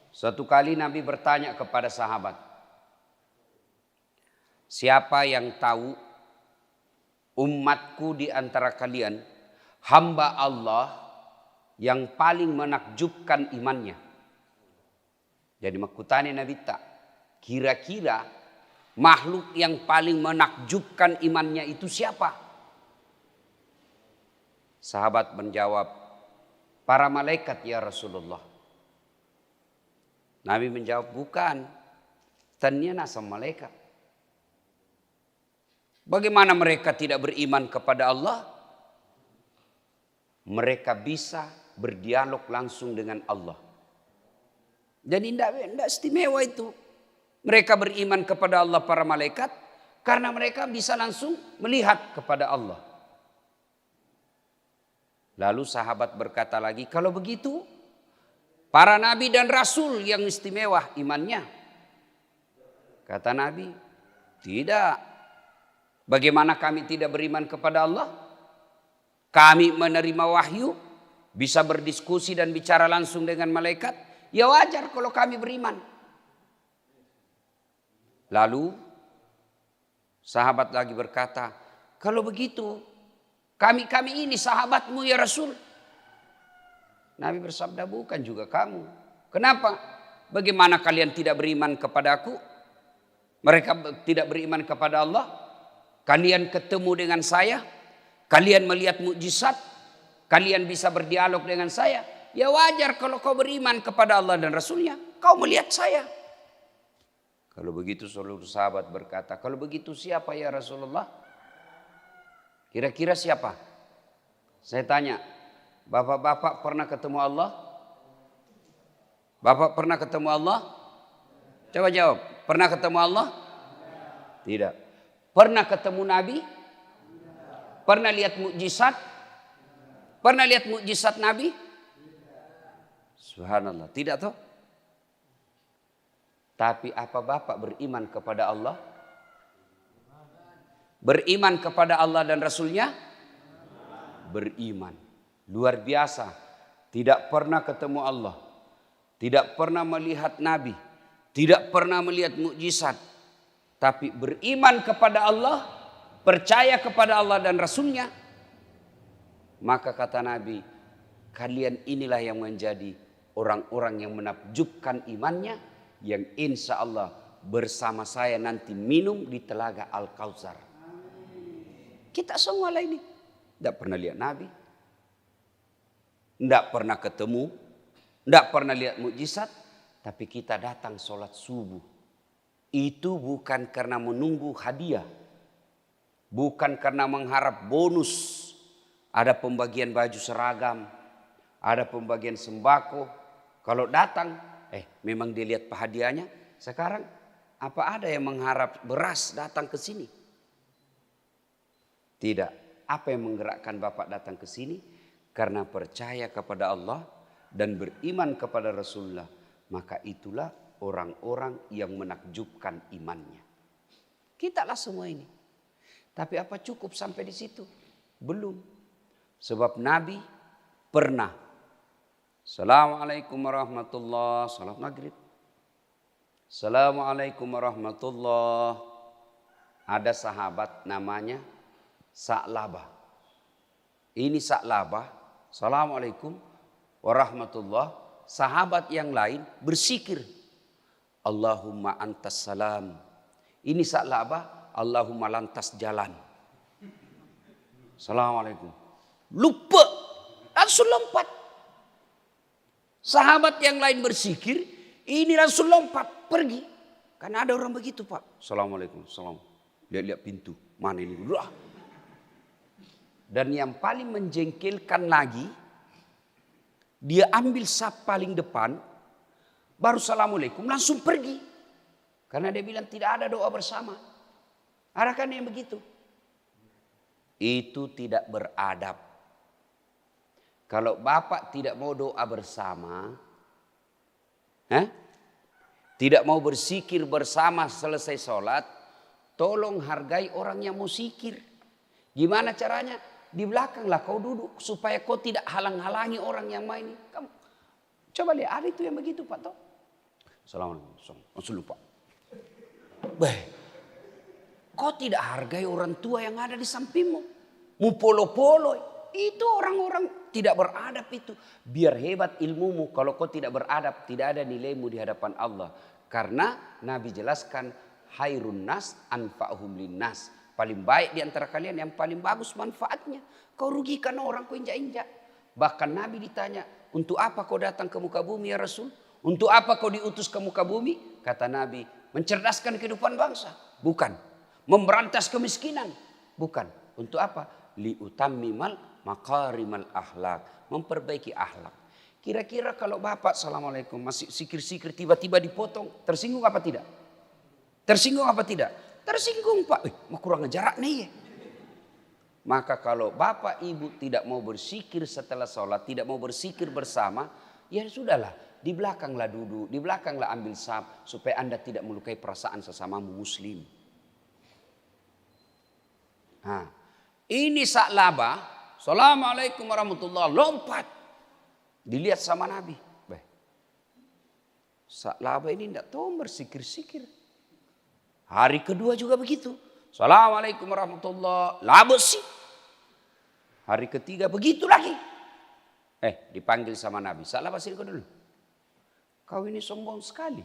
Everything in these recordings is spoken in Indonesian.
Suatu kali Nabi bertanya kepada sahabat, siapa yang tahu umatku di antara kalian hamba Allah yang paling menakjubkan imannya? Jadi makutani Nabi tak, kira-kira makhluk yang paling menakjubkan imannya itu siapa? Sahabat menjawab, para malaikat ya Rasulullah. Nabi menjawab, bukan. Ternyata sama malaikat. Bagaimana mereka tidak beriman kepada Allah? Mereka bisa berdialog langsung dengan Allah. Jadi tidak istimewa itu. Mereka beriman kepada Allah para malaikat karena mereka bisa langsung melihat kepada Allah. Lalu sahabat berkata lagi, kalau begitu para nabi dan rasul yang istimewa imannya. Kata Nabi, tidak. Bagaimana kami tidak beriman kepada Allah? Kami menerima wahyu, bisa berdiskusi dan bicara langsung dengan malaikat. Ya wajar kalau kami beriman. Lalu sahabat lagi berkata, kalau begitu kami ini sahabatmu ya Rasul. Nabi bersabda, bukan juga kamu. Kenapa? Bagaimana kalian tidak beriman kepada aku? Mereka tidak beriman kepada Allah. Kalian ketemu dengan saya. Kalian melihat mukjizat. Kalian bisa berdialog dengan saya. Ya wajar kalau kau beriman kepada Allah dan Rasulnya. Kau melihat saya. Kalau begitu seluruh sahabat berkata, kalau begitu siapa ya Rasulullah? Kira-kira siapa? Saya tanya, bapak-bapak pernah ketemu Allah? Bapak pernah ketemu Allah? Coba jawab, pernah ketemu Allah? Tidak. Pernah ketemu Nabi? Pernah lihat mukjizat? Pernah lihat mukjizat Nabi? Subhanallah, tidak toh? Tapi apa bapak beriman kepada Allah? Beriman kepada Allah dan Rasulnya? Beriman. Luar biasa. Tidak pernah ketemu Allah. Tidak pernah melihat Nabi. Tidak pernah melihat mukjizat. Tapi beriman kepada Allah. Percaya kepada Allah dan Rasulnya. Maka kata Nabi, kalian inilah yang menjadi orang-orang yang menakjubkan imannya. Yang insya Allah bersama saya nanti minum di telaga Al-Kautsar. Kita semua lah ini. Tidak pernah lihat Nabi. Tidak pernah ketemu. Tidak pernah lihat mukjizat. Tapi kita datang sholat subuh. Itu bukan karena menunggu hadiah. Bukan karena mengharap bonus. Ada pembagian baju seragam. Ada pembagian sembako. Kalau datang, memang dilihat hadiahnya. Sekarang apa ada yang mengharap beras datang ke sini? Tidak. Apa yang menggerakkan Bapak datang ke sini? Karena percaya kepada Allah dan beriman kepada Rasulullah. Maka itulah orang-orang yang menakjubkan imannya. Kita lah semua ini. Tapi apa cukup sampai di situ? Belum. Sebab Nabi pernah. Assalamualaikum warahmatullahi wabarakatuh. Salat maghrib. Assalamualaikum warahmatullahi wabarakatuh. Ada sahabat namanya Sa'labah. Ini Sa'labah. Assalamualaikum warahmatullahi wabarakatuh. Sahabat yang lain bersikir. Allahumma antas salam. Ini Sa'labah. Allahumma lantas jalan. Assalamualaikum. Lupa. Langsung lompat. Sahabat yang lain bersikir, ini langsung lompat, pergi. Karena ada orang begitu Pak. Assalamualaikum, salam. Lihat-lihat pintu, mana ini? Dan yang paling menjengkelkan lagi, dia ambil saf paling depan, baru assalamualaikum, langsung pergi. Karena dia bilang tidak ada doa bersama. Ada kan yang begitu? Itu tidak beradab. Kalau Bapak tidak mau doa bersama, tidak mau bersikir bersama selesai sholat, tolong hargai orang yang mau sikir. Gimana caranya? Di belakanglah kau duduk supaya kau tidak halang-halangi orang yang main. Kamu coba lihat, ada itu yang begitu Pak toh. Assalamualaikum. Langsung lupa. Kau tidak hargai orang tua yang ada di sampingmu. Mu polo-polo. Itu orang-orang tidak beradab itu. Biar hebat ilmumu, kalau kau tidak beradab, tidak ada nilaimu di hadapan Allah. Karena Nabi jelaskan, hairun nas anfa'hum linnas. Paling baik di antara kalian yang paling bagus manfaatnya. Kau rugikan orang, kau injak-injak. Bahkan Nabi ditanya, untuk apa kau datang ke muka bumi ya Rasul? Untuk apa kau diutus ke muka bumi? Kata Nabi, mencerdaskan kehidupan bangsa. Bukan. Memberantas kemiskinan. Bukan. Untuk apa? Liutammimal makarimal akhlak. Memperbaiki akhlak. Kira-kira kalau bapak assalamualaikum masih sikir-sikir tiba-tiba dipotong. Tersinggung apa tidak? Tersinggung apa tidak? Tersinggung pak. Mau kurang jarak nih ya. Maka kalau bapak ibu tidak mau bersikir setelah sholat. Tidak mau bersikir bersama. Ya sudahlah. Di belakanglah duduk. Di belakanglah ambil sahab. Supaya anda tidak melukai perasaan sesamamu muslim. Nah, ini Sa'labah. Assalamualaikum warahmatullahi wabarakatuh. Lompat. Dilihat sama Nabi. Sa'labah ini tidak tahu bersikir-sikir. Hari kedua juga begitu. Assalamualaikum warahmatullahi wabarakatuh. Labesi. Hari ketiga begitu lagi. Dipanggil sama Nabi. Sa'labah sini kau dulu. Kau ini sombong sekali.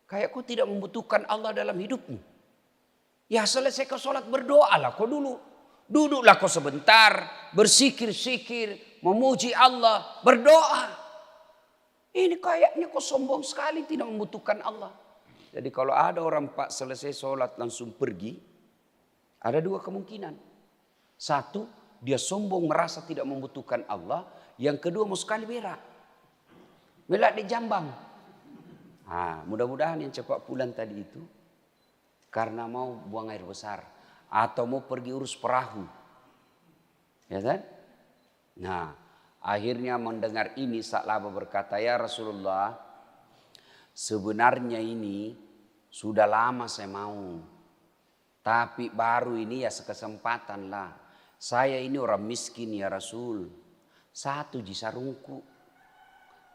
Kayak kau tidak membutuhkan Allah dalam hidupmu. Ya selesai kau sholat berdoalah kau dulu. Duduklah kau sebentar. Bersikir-sikir. Memuji Allah. Berdoa. Ini kayaknya kau sombong sekali tidak membutuhkan Allah. Jadi kalau ada orang pak selesai sholat langsung pergi. Ada dua kemungkinan. Satu, dia sombong merasa tidak membutuhkan Allah. Yang kedua mau sekali berak. Berak di jambang. Mudah-mudahan yang cepat pulang tadi itu. Karena mau buang air besar. Atau mau pergi urus perahu. Ya kan? Nah, akhirnya mendengar ini Sa'labah berkata, ya Rasulullah, sebenarnya ini sudah lama saya mau. Tapi baru ini ya sekesempatan lah. Saya ini orang miskin ya Rasul. Satu di sarungku.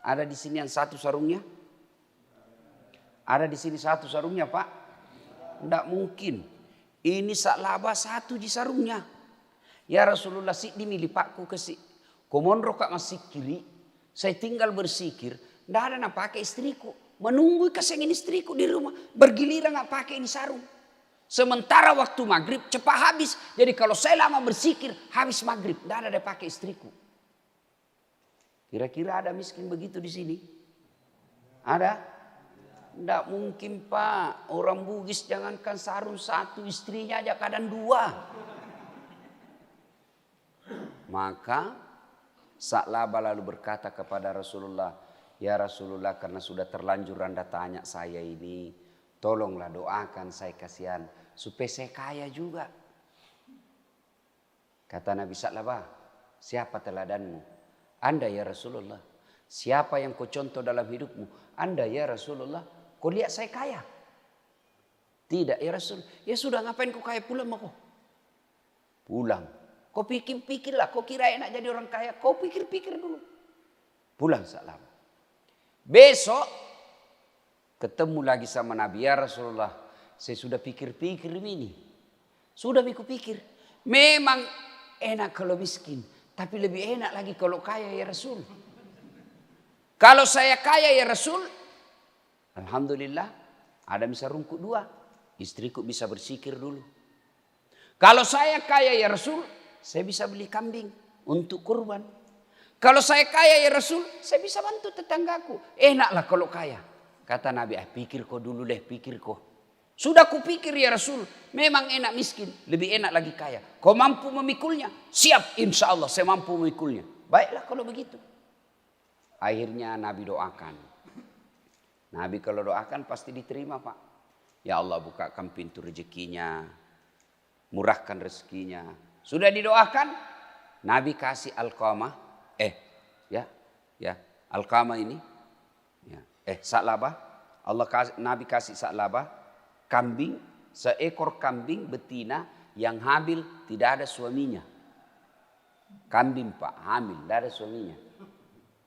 Ada di sini yang satu sarungnya? Ada di sini satu sarungnya Pak? Tidak mungkin. Ini Sa'labah satu di sarungnya. Ya Rasulullah sik dimilih pakku kesik. Komondro kak masih kiri. Saya tinggal bersikir. Tidak ada nak pakai istriku. Menunggu kesengin istriku di rumah. Bergiliran nak pakai ini sarung. Sementara waktu maghrib cepat habis. Jadi kalau saya lama bersikir habis maghrib. Tidak ada pakai istriku. Kira-kira ada miskin begitu di sini? Ada? Tidak mungkin Pak. Orang Bugis jangankan sarung satu. Istrinya aja kadang dua. Maka Sa'labah lalu berkata kepada Rasulullah. Ya Rasulullah karena sudah terlanjur anda tanya saya ini. Tolonglah doakan saya kasihan. Supaya saya kaya juga. Kata Nabi Sa'labah. Siapa teladanmu? Anda ya Rasulullah. Siapa yang kau contoh dalam hidupmu? Anda ya Rasulullah. Kau lihat saya kaya? Tidak ya Rasul. Ya sudah ngapain kau kaya pulang mau kau? Pulang. Kau pikir-pikirlah. Kau kira enak jadi orang kaya. Kau pikir-pikir dulu. Pulang Sa'labah. Besok ketemu lagi sama Nabi. Ya Rasulullah. Saya sudah pikir-pikir ini. Sudah aku pikir. Memang enak kalau miskin. Tapi lebih enak lagi kalau kaya ya Rasul. Kalau saya kaya ya Rasul. Alhamdulillah. Ada bisa rungkut dua. Istriku bisa bersikir dulu. Kalau saya kaya ya Rasul. Saya bisa beli kambing untuk kurban. Kalau saya kaya ya Rasul. Saya bisa bantu tetanggaku. Enaklah kalau kaya. Kata Nabi, pikir kau dulu deh, pikir kau. Sudah kupikir ya Rasul, memang enak miskin, lebih enak lagi kaya. Kau mampu memikulnya? Siap, insya Allah saya mampu memikulnya. Baiklah kalau begitu. Akhirnya Nabi doakan. Nabi kalau doakan pasti diterima Pak. Ya Allah bukakan pintu rezekinya, murahkan rezekinya. Sudah didoakan, Nabi kasih Alqamah, Alqamah ini, Sa'labah. Nabi kasih Sa'labah. Kambing, seekor kambing betina yang hamil tidak ada suaminya. Kambing Pak, hamil, tidak ada suaminya.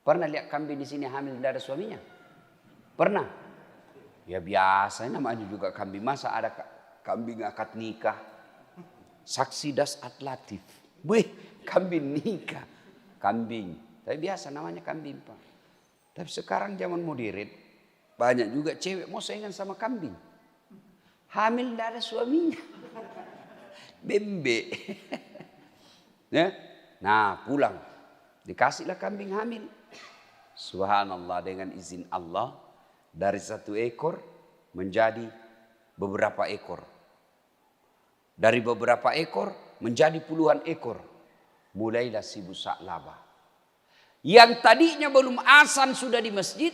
Pernah lihat kambing di sini hamil tidak ada suaminya? Pernah? Ya biasa namanya juga kambing. Masa ada kambing akad nikah. Saksi das atlatif. Wih, kambing nikah. Kambing. Tapi biasa namanya kambing, Pak. Tapi sekarang zaman modern, banyak juga cewek mau saingan sama kambing. Hamil tidak ada suaminya. Bembe. Ya? Nah, pulang. Dikasihlah kambing hamil. Subhanallah, dengan izin Allah, dari 1 ekor menjadi beberapa ekor. Dari beberapa ekor menjadi puluhan ekor. Mulailah si busak laba. Yang tadinya belum azan sudah di masjid,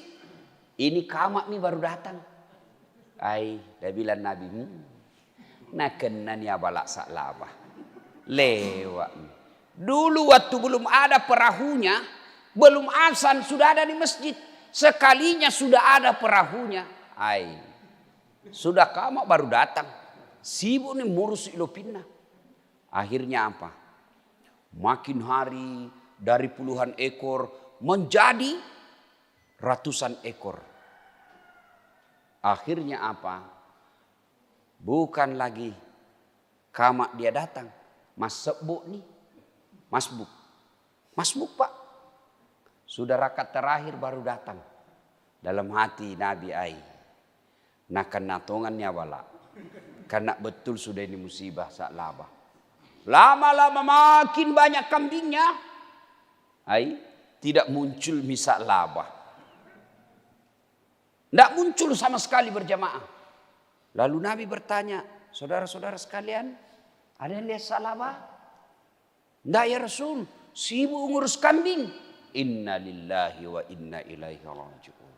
ini kamak nih baru datang. Dia bilang Nabi, nakenan ya balak sak laba. Lewat. Dulu waktu belum ada perahunya, belum azan sudah ada di masjid. Sekalinya sudah ada perahunya. Sudah kamak baru datang. Sibuk nih ngurus ilopina. Akhirnya apa? Makin hari dari puluhan ekor menjadi ratusan ekor. Akhirnya apa? Bukan lagi kamak dia datang. Mas sebuk nih. Masbuk Pak. Sudah rakaat terakhir baru datang. Dalam hati Nabi nakan natongannya wala. Karena betul sudah ini musibah sak laba. Lama-lama makin banyak kambingnya. Tidak muncul misak laba. Tidak muncul sama sekali berjamaah. Lalu Nabi bertanya, saudara-saudara sekalian, ada yang lihat sak laba? Tidak ya Rasul, sibuk ngurus kambing. Inna lillahi wa inna ilaihi raji'un.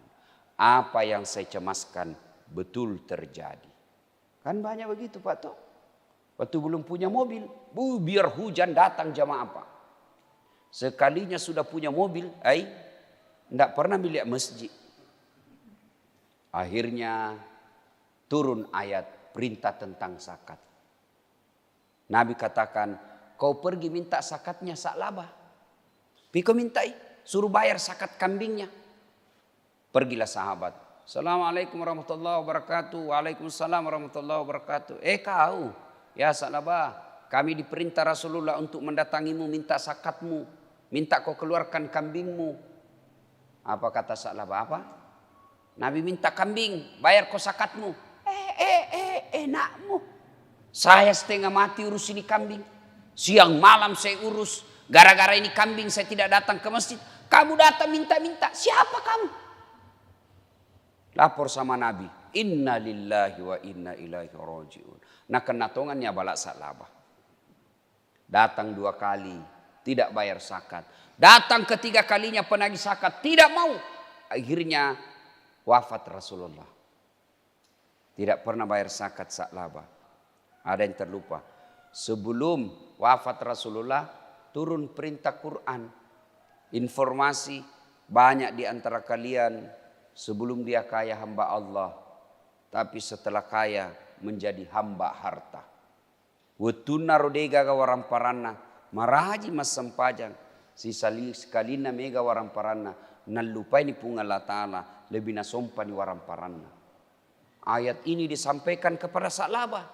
Apa yang saya cemaskan betul terjadi. Kan banyak begitu Pak Tok. Waktu belum punya mobil, biar hujan datang jamaah Pak. Sekalinya sudah punya mobil, tidak pernah melihat masjid. Akhirnya turun ayat perintah tentang zakat. Nabi katakan, kau pergi minta zakatnya sak laba. Piko mintai, suruh bayar zakat kambingnya. Pergilah sahabat. Assalamualaikum warahmatullahi wabarakatuh. Waalaikumsalam warahmatullahi wabarakatuh. Kau, ya sak laba, kami diperintah Rasulullah untuk mendatangimu minta zakatmu. Minta kau keluarkan kambingmu. Apa kata sak laba? Apa? Nabi minta kambing, bayar kau zakatmu. Enakmu. Saya setengah mati urus ini kambing. Siang malam saya urus. Gara-gara ini kambing saya tidak datang ke masjid. Kamu datang minta-minta. Siapa kamu? Lapor sama Nabi. Inna lillahi wa inna ilaihi raji'un. Nah kenatongannya balak sak laba. Datang 2 kali. Tidak bayar zakat. Datang ketiga kalinya penagih zakat. Tidak mau. Akhirnya wafat Rasulullah. Tidak pernah bayar zakat sak laba. Ada yang terlupa. Sebelum wafat Rasulullah turun perintah Quran. Informasi banyak di antara kalian sebelum dia kaya hamba Allah. Tapi setelah kaya menjadi hamba harta. Wetuna rodega gawaram parana. Maraji mas sempajang. Si sekalina mega waram parana. Nalupai ni punga Allah Ta'ala. Lebih nasompa ni waram parana. Ayat ini disampaikan kepada Sa'labah.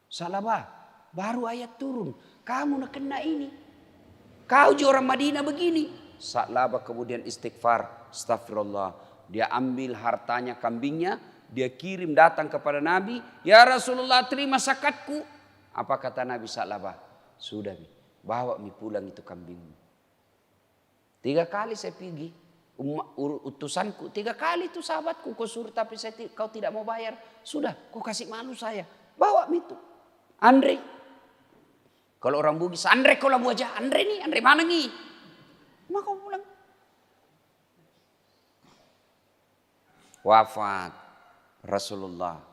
Sa'labah, baru ayat turun. Kamu nak kena ini. Kau je orang Madinah begini. Sa'labah kemudian istighfar. Astagfirullah. Dia ambil hartanya kambingnya. Dia kirim datang kepada Nabi. Ya Rasulullah terima zakatku. Apa kata Nabi Sa'labah? Sudah bawa mi pulang itu kambingmu. 3 kali saya pergi. Utusanku 3 kali itu sahabatku kau suruh tapi kau tidak mau bayar. Sudah kau kasih malu saya. Bawa itu. Andre. Kalau orang Bugis, Andre kau lah buaja. Andre nih, Andre mana nih? Maka kau pulang. Wafat Rasulullah.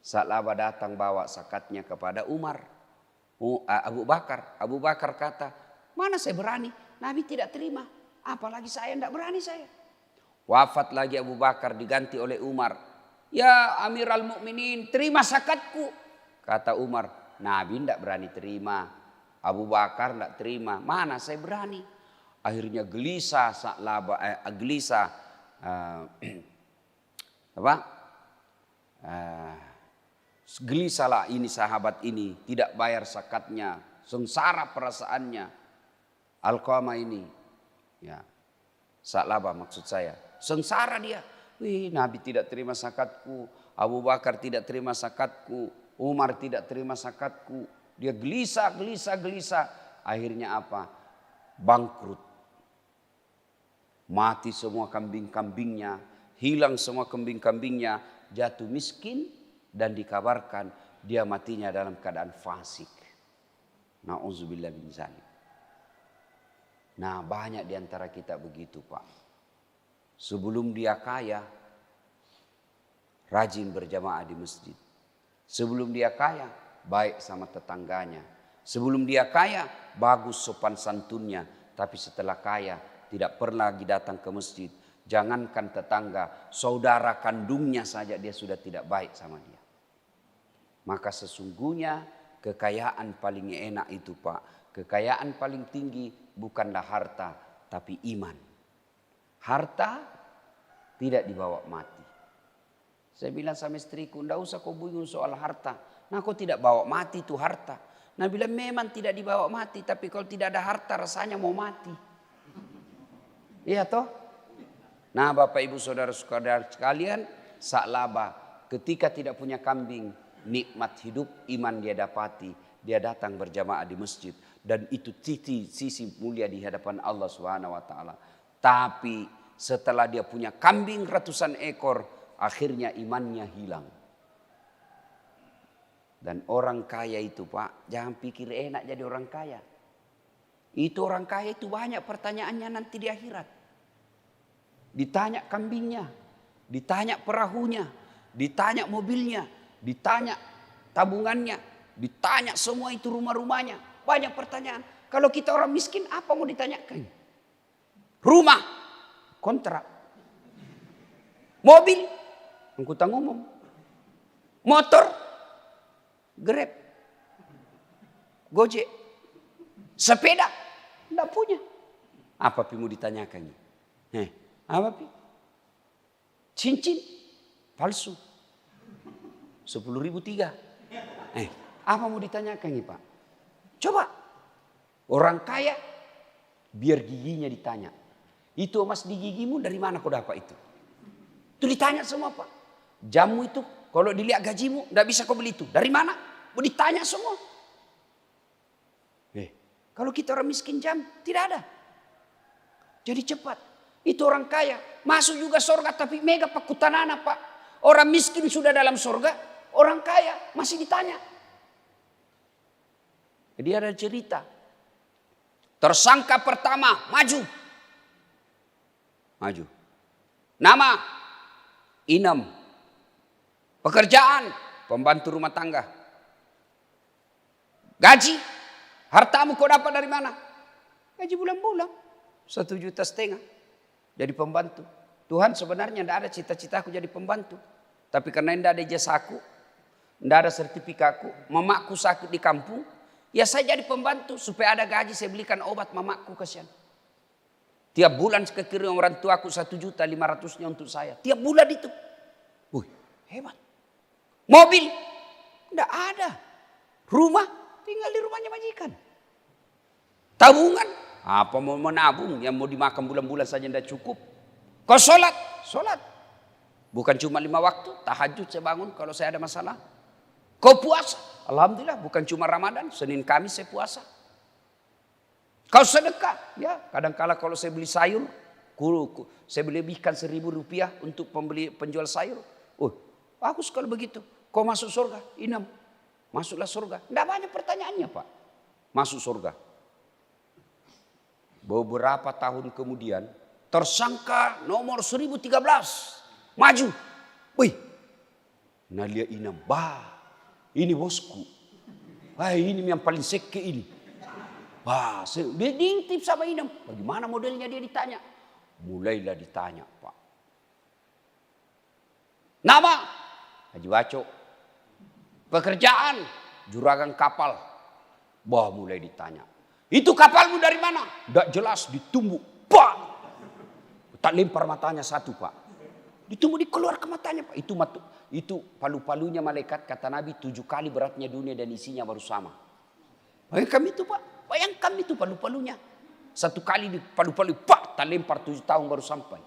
Sa'labah datang bawa zakatnya kepada Umar. Abu Bakar. Abu Bakar kata, mana saya berani? Nabi tidak terima. Apalagi saya tidak berani saya. Wafat lagi Abu Bakar diganti oleh Umar. Ya Amiral Mukminin, terima zakatku. Kata Umar, Nabi tidak berani terima. Abu Bakar tidak terima. Mana saya berani. Akhirnya gelisah Sa'labah, Gelisahlah ini sahabat ini, tidak bayar zakatnya, sengsara perasaannya. Alqamah ini, ya, Sa'labah maksud saya, sengsara dia. Wih, Nabi tidak terima zakatku, Abu Bakar tidak terima zakatku, Umar tidak terima zakatku. Dia gelisah. Akhirnya apa? Bangkrut. Mati semua kambing-kambingnya, hilang semua kambing-kambingnya, jatuh miskin dan dikabarkan dia matinya dalam keadaan fasik. Nauzubillah min zalik. Nah, banyak di antara kita begitu, Pak. Sebelum dia kaya, rajin berjamaah di masjid. Sebelum dia kaya, baik sama tetangganya. Sebelum dia kaya, bagus sopan santunnya. Tapi setelah kaya, tidak pernah lagi datang ke masjid. Jangankan tetangga, saudara kandungnya saja dia sudah tidak baik sama dia. Maka sesungguhnya kekayaan paling enak itu, Pak. Kekayaan paling tinggi bukanlah harta, tapi iman. Harta tidak dibawa mati. Saya bilang sama istriku, enggak usah kau bingung soal harta. Nah, kau tidak bawa mati itu harta. Nah, bilang memang tidak dibawa mati, tapi kalau tidak ada harta rasanya mau mati. Iya toh? Nah, Bapak Ibu Saudara-saudara sekalian, Sa'labah ketika tidak punya kambing, nikmat hidup iman dia dapati. Dia datang berjamaah di masjid dan itu sisi mulia di hadapan Allah Subhanahu wa taala. Tapi setelah dia punya kambing ratusan ekor, akhirnya imannya hilang. Dan orang kaya itu, Pak, jangan pikir enak jadi orang kaya. Itu orang kaya itu banyak pertanyaannya nanti di akhirat. Ditanya kambingnya, ditanya perahunya, ditanya mobilnya, ditanya tabungannya, ditanya semua itu rumah-rumahnya. Banyak pertanyaan. Kalau kita orang miskin apa mau ditanyakan? Rumah, kontrak. Mobil, angkutan umum. Motor, Grab, Gojek. Sepeda, enggak punya. Apa mau ditanyakan? Apa pi? Cincin palsu 10.003. Apa mau ditanyakan nih, Pak? Coba orang kaya biar giginya ditanya. Itu emas di gigimu dari mana kau dapat itu? Itu ditanya semua, Pak. Jamu itu kalau dilihat gajimu enggak bisa kau beli itu. Dari mana? Mau ditanya semua. Kalau kita orang miskin jam tidak ada. Jadi cepat. Itu orang kaya. Masuk juga surga tapi mega pakutanana, Pak. Orang miskin sudah dalam surga. Orang kaya masih ditanya. Jadi ada cerita. Tersangka pertama maju. Nama Inem. Pekerjaan pembantu rumah tangga. Gaji. Hartamu kau dapat dari mana? Gaji bulan-bulan. 1,5 juta. Jadi pembantu. Tuhan sebenarnya tidak ada cita-citaku jadi pembantu. Tapi karena tidak ada ijazahku, tidak ada sertifikatku, mamaku sakit di kampung, ya saya jadi pembantu supaya ada gaji saya belikan obat mamaku kasihan. Tiap bulan kekirim orang tuaku 1.500.000 untuk saya. Tiap bulan itu. Wih, hebat. Mobil tidak ada. Rumah tinggal di rumahnya majikan. Tabungan apa mau menabung yang mau dimakan bulan-bulan saja tidak cukup. Kau sholat. Bukan cuma 5 waktu, tahajud saya bangun kalau saya ada masalah. Kau puasa, alhamdulillah bukan cuma Ramadan, Senin Kamis saya puasa. Kau sedekah, ya kadang-kala kalau saya beli sayur, saya beli ikan 1.000 rupiah untuk penjual sayur. Bagus kalau begitu. Kau masuk surga, Inem, masuklah surga. Tidak banyak pertanyaannya, Pak. Masuk surga. Beberapa tahun kemudian tersangka nomor 1013 maju. Wih, Nalia Inem, ini bosku. Ini yang paling seke ini. Dia diintip sama Inem. Bagaimana modelnya dia ditanya? Mulailah ditanya, Pak. Nama Haji Waco. Pekerjaan juragan kapal. Mulai ditanya. Itu kapalmu dari mana? Tidak jelas, ditumbuk. Tak lempar matanya satu, Pak. Ditumbuh keluar ke matanya Pak. Itu palu-palunya malaikat kata Nabi 7 kali beratnya dunia dan isinya baru sama. Bayangkan itu Pak. Bayangkan itu palu-palunya. 1 kali di palu-palu Pak. Tak lempar 7 tahun baru sampai.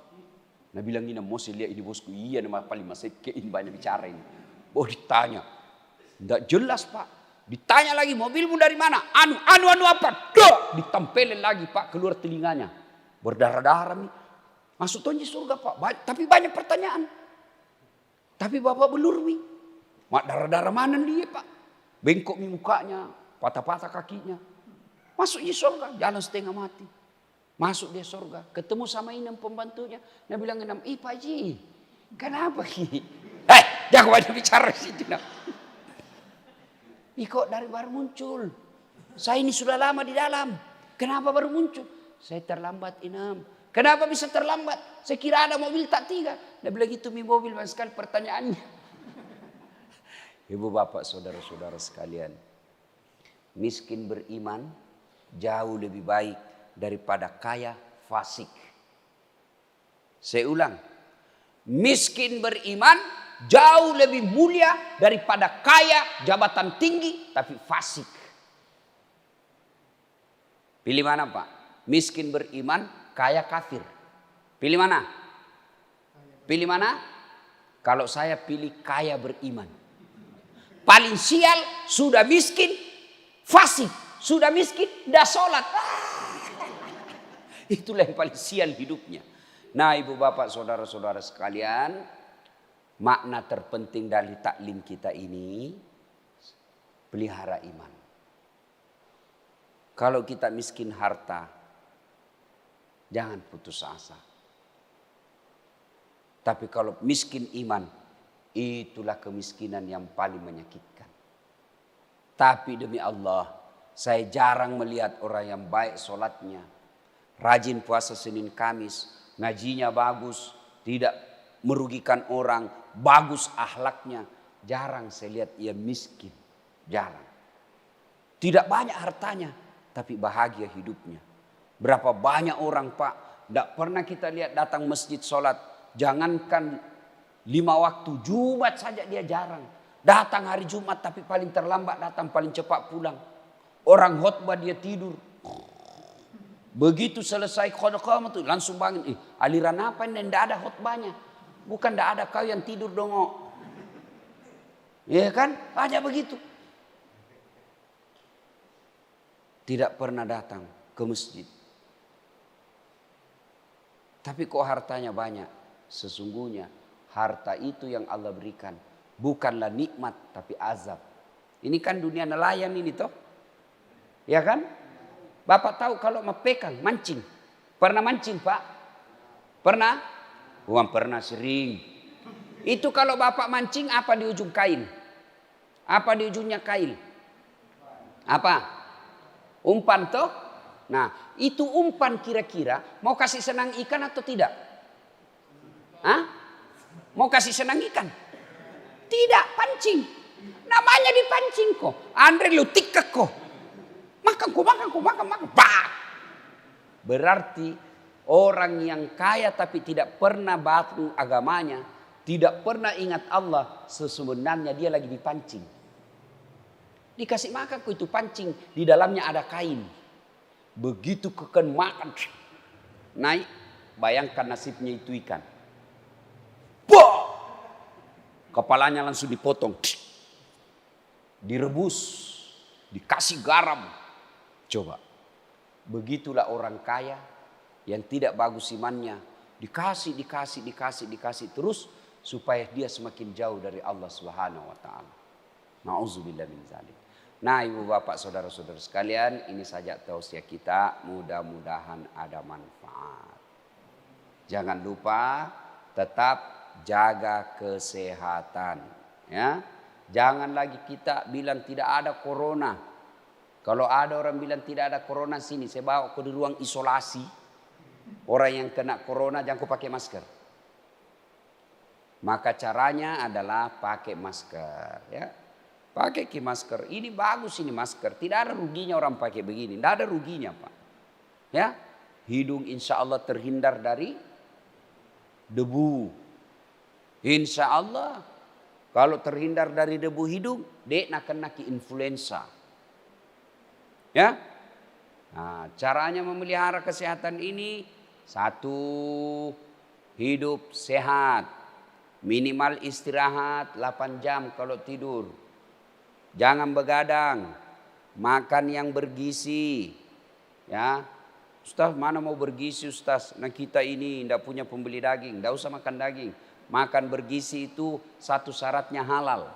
Nah bilang ini mau saya lihat ini bosku. Iya nama paling masih kein banyak bicara ini. Oh ditanya. Tidak jelas Pak. Ditanya lagi mobilmu dari mana? Anu apa? Duh! Ditempelin lagi Pak keluar telinganya. Berdarah-darah nih. Masuk tonji surga Pak. Tapi banyak pertanyaan. Tapi Bapak belur nih. Mak darah-darah mana dia Pak? Bengkok nih mukanya. Patah-patah kakinya. Masuk di surga. Jalan setengah mati. Masuk dia surga. Ketemu sama Inam pembantunya. Dia bilang Inam, Pak Haji. Kenapa Ki? Jangan banyak bicara di situ. Kok dari baru muncul? Saya ini sudah lama di dalam. Kenapa baru muncul? Saya terlambat Inam. Kenapa bisa terlambat? Saya kira ada mobil tak 3. Dia bilang itu mobil banyak sekali pertanyaannya. Ibu bapak saudara-saudara sekalian. Miskin beriman jauh lebih baik daripada kaya fasik. Saya ulang. Miskin beriman jauh lebih mulia daripada kaya jabatan tinggi tapi fasik. Pilih mana Pak? Miskin beriman, kaya kafir. Pilih mana? Pilih mana? Kalau saya pilih kaya beriman. Paling sial sudah miskin, fasik. Sudah miskin, dah sholat. Itulah yang paling sial hidupnya. Nah ibu bapak saudara-saudara sekalian. Makna terpenting dari taklim kita ini. Pelihara iman. Kalau kita miskin harta. Jangan putus asa. Tapi kalau miskin iman, itulah kemiskinan yang paling menyakitkan. Tapi demi Allah, saya jarang melihat orang yang baik sholatnya. Rajin puasa Senin Kamis, ngajinya bagus, tidak merugikan orang, bagus akhlaknya. Jarang saya lihat ia miskin, jarang. Tidak banyak hartanya, tapi bahagia hidupnya. Berapa banyak orang Pak, tidak pernah kita lihat datang masjid sholat. Jangankan 5 waktu, Jumat saja dia jarang. Datang hari Jumat tapi paling terlambat datang, paling cepat pulang. Orang khotbah dia tidur. Begitu selesai khotbah itu langsung bangun. Aliran apa ini? Tidak ada khotbahnya. Bukan tidak ada kau yang tidur dong. Ya kan? Hanya begitu. Tidak pernah datang ke masjid. Tapi kok hartanya banyak? Sesungguhnya harta itu yang Allah berikan. Bukanlah nikmat tapi azab. Ini kan dunia nelayan ini toh. Ya kan? Bapak tahu kalau mepekang, mancing. Pernah mancing Pak? Pernah? Bukan pernah, sering. Itu kalau bapak mancing apa di ujung kain? Apa di ujungnya kail? Apa? Umpan toh? Nah, itu umpan kira-kira mau kasih senang ikan atau tidak? Hah? Mau kasih senang ikan? Tidak, pancing. Namanya dipancing kok. Andre lu tikek kok. Makan. Bah! Berarti orang yang kaya tapi tidak pernah batu agamanya, tidak pernah ingat Allah, sebenarnya dia lagi dipancing. Dikasih makan kok itu pancing, di dalamnya ada kain. Begitu keken makan naik, bayangkan nasibnya itu ikan. Bah! Kepalanya langsung dipotong, direbus, dikasih garam. Coba, begitulah orang kaya yang tidak bagus imannya, dikasih terus supaya dia semakin jauh dari Allah Subhanahu wa taala. Nauzubillah min dzalik. Nah ibu bapak saudara-saudara sekalian, ini saja tausiah kita, mudah-mudahan ada manfaat. Jangan lupa tetap jaga kesehatan. Ya, jangan lagi kita bilang tidak ada corona. Kalau ada orang bilang tidak ada corona sini, saya bawa ke ruang isolasi. Orang yang kena corona jangan pakai masker. Maka caranya adalah pakai masker. Ya. Pakai masker, ini bagus ini masker. Tidak ada ruginya orang pakai begini, tidak ada ruginya Pak. Ya, hidung insya Allah terhindar dari debu. Insya Allah. Kalau terhindar dari debu hidung, dek nak kena ki influenza. Ya. Nah, caranya memelihara kesehatan ini, satu, hidup sehat. Minimal istirahat 8 jam kalau tidur. Jangan begadang. Makan yang bergizi. Ya. Ustaz, mana mau bergizi Ustaz? Nah kita ini tidak punya pembeli daging. Tidak usah makan daging. Makan bergizi itu satu syaratnya halal.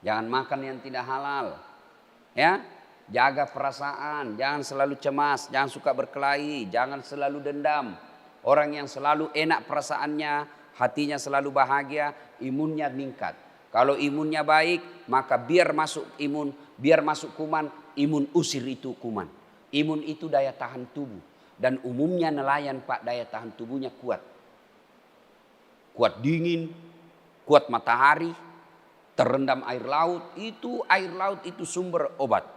Jangan makan yang tidak halal. Ya, jaga perasaan, jangan selalu cemas, jangan suka berkelahi, jangan selalu dendam. Orang yang selalu enak perasaannya, hatinya selalu bahagia, imunnya meningkat. Kalau imunnya baik, maka biar masuk kuman, imun usir itu kuman. Imun itu daya tahan tubuh. Dan umumnya nelayan Pak, daya tahan tubuhnya kuat. Kuat dingin, kuat matahari, terendam air laut itu sumber obat.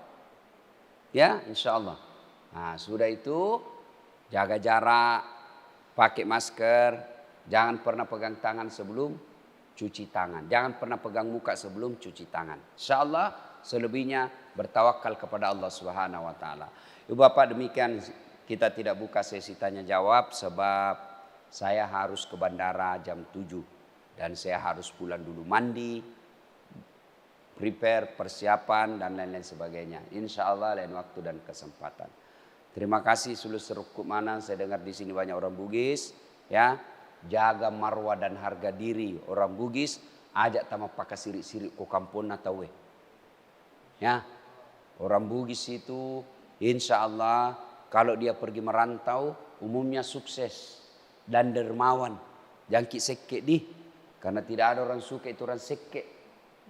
Ya, insya Allah. Nah, sudah itu jaga jarak, pakai masker, jangan pernah pegang tangan sebelum cuci tangan. Jangan pernah pegang muka sebelum cuci tangan. Insya Allah selebihnya bertawakal kepada Allah Subhanahu wa taala. Ibu Bapak, demikian kita tidak buka sesi tanya jawab sebab saya harus ke bandara jam 7 dan saya harus pulang dulu mandi, prepare, persiapan dan lain-lain sebagainya. Insya Allah lain waktu dan kesempatan. Terima kasih seluruh serukuk mana, saya dengar di sini banyak orang Bugis, ya. Jaga marwah dan harga diri orang Bugis, ajak tama pakai sirik-sirik ko kampung atau we. Ya. Orang Bugis itu insya Allah kalau dia pergi merantau umumnya sukses dan dermawan. Jangkit sekek di, karena tidak ada orang suka itu orang sekek.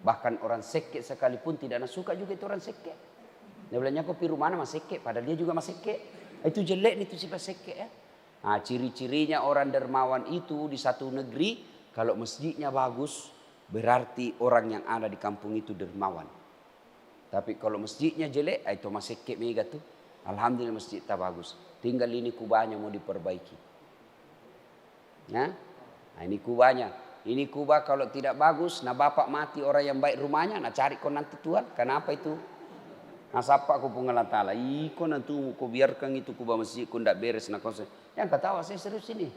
Bahkan orang sekek sekalipun tidak ada suka juga itu orang sekek. Dia bilangnya kok piru mana mas sekek, padahal dia juga mas sekek. Itu jelek itu sifat sekek ya. Nah, ciri-cirinya orang dermawan itu di satu negeri, kalau masjidnya bagus berarti orang yang ada di kampung itu dermawan. Tapi kalau masjidnya jelek, itu mas sekek mega tuh. Alhamdulillah masjid tak bagus. Tinggal ini kubahnya mau diperbaiki. Ya, nah ini kubahnya. Ini kubah kalau tidak bagus, nah bapak mati orang yang baik rumahnya, nah cari kau nanti Tuhan. Kenapa itu? Nah sapa aku pengalat ta'ala, kau nanti kau biarkan itu kubah masjid, kau tidak beres. Nah kau yang ketawa saya serius ini.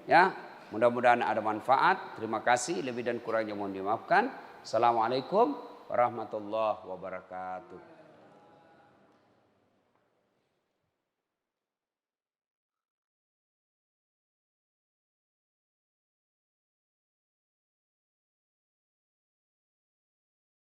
Ya, mudah-mudahan ada manfaat. Terima kasih, lebih dan kurangnya mohon dimaafkan. Assalamualaikum warahmatullahi wabarakatuh.